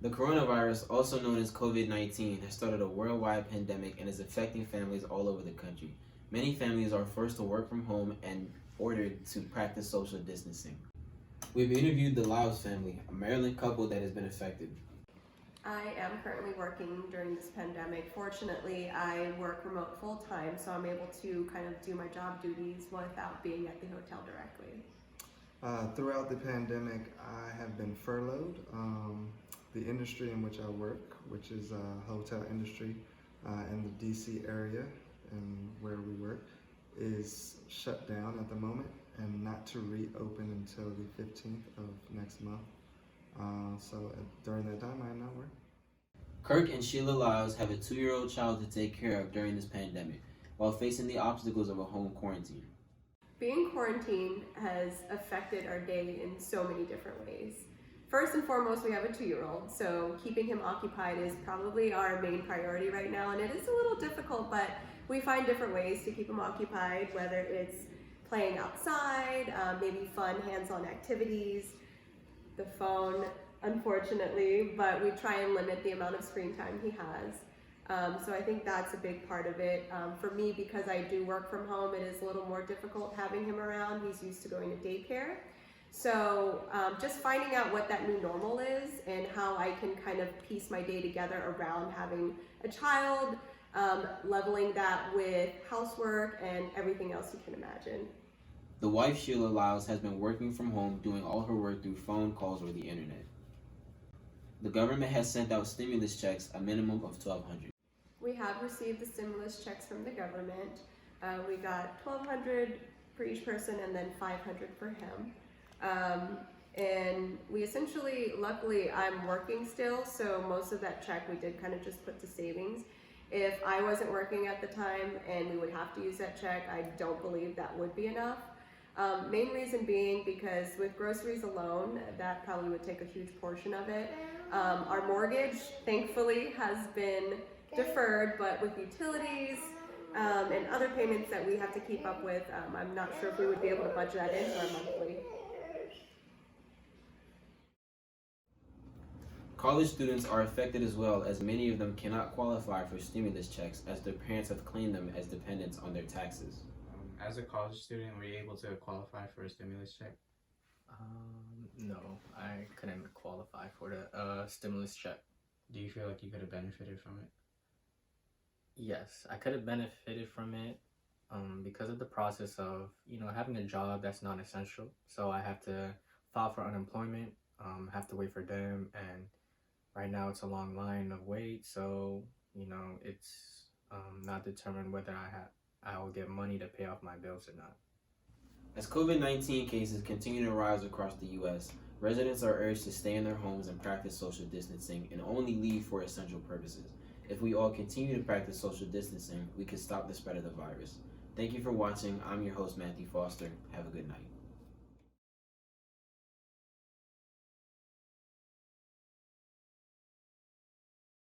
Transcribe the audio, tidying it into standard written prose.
The coronavirus, also known as COVID-19, has started a worldwide pandemic and is affecting families all over the country. Many families are forced to work from home and ordered to practice social distancing. We've interviewed the Lyles family, a Maryland couple that has been affected. I am currently working during this pandemic. Fortunately, I work remote full-time, so I'm able to kind of do my job duties without being at the hotel directly. Throughout the pandemic, I have been furloughed. The industry in which I work, which is hotel industry in the DC area and where we work, is shut down at the moment and not to reopen until the 15th of next month. So during that time, I am not working. Kirk and Sheila Lyles have a 2-year-old child to take care of during this pandemic, while facing the obstacles of a home quarantine. Being quarantined has affected our day in so many different ways. First and foremost, we have a 2-year-old, so keeping him occupied is probably our main priority right now, and it is a little difficult, but we find different ways to keep him occupied, whether it's playing outside, maybe fun hands-on activities, the phone, unfortunately, but we try and limit the amount of screen time he has. So I think that's a big part of it. For me, because I do work from home, it is a little more difficult having him around. He's used to going to daycare. So just finding out what that new normal is and how I can kind of piece my day together around having a child, leveling that with housework and everything else you can imagine. The wife, Sheila Lyles, has been working from home, doing all her work through phone calls or the internet. The government has sent out stimulus checks, a minimum of $1,200. We have received the stimulus checks from the government. We got $1,200 for each person and then $500 for him. And we essentially, luckily I'm working still, so most of that check we did kind of just put to savings. If I wasn't working at the time and we would have to use that check, I don't believe that would be enough. Main reason being because with groceries alone, that probably would take a huge portion of it. Our mortgage, thankfully, has been deferred, but with utilities and other payments that we have to keep up with, I'm not sure if we would be able to budget that into our monthly. College students are affected as well, as many of them cannot qualify for stimulus checks as their parents have claimed them as dependents on their taxes. As a college student, were you able to qualify for a stimulus check? No, I couldn't qualify for the stimulus check. Do you feel like you could have benefited from it? Yes, I could have benefited from it because of the process of, having a job that's not essential. So I have to file for unemployment, have to wait for them, and right now it's a long line of wait. So, it's not determined whether I will get money to pay off my bills or not. As COVID-19 cases continue to rise across the U.S., residents are urged to stay in their homes and practice social distancing and only leave for essential purposes. If we all continue to practice social distancing, we can stop the spread of the virus. Thank you for watching. I'm your host, Matthew Foster. Have a good night.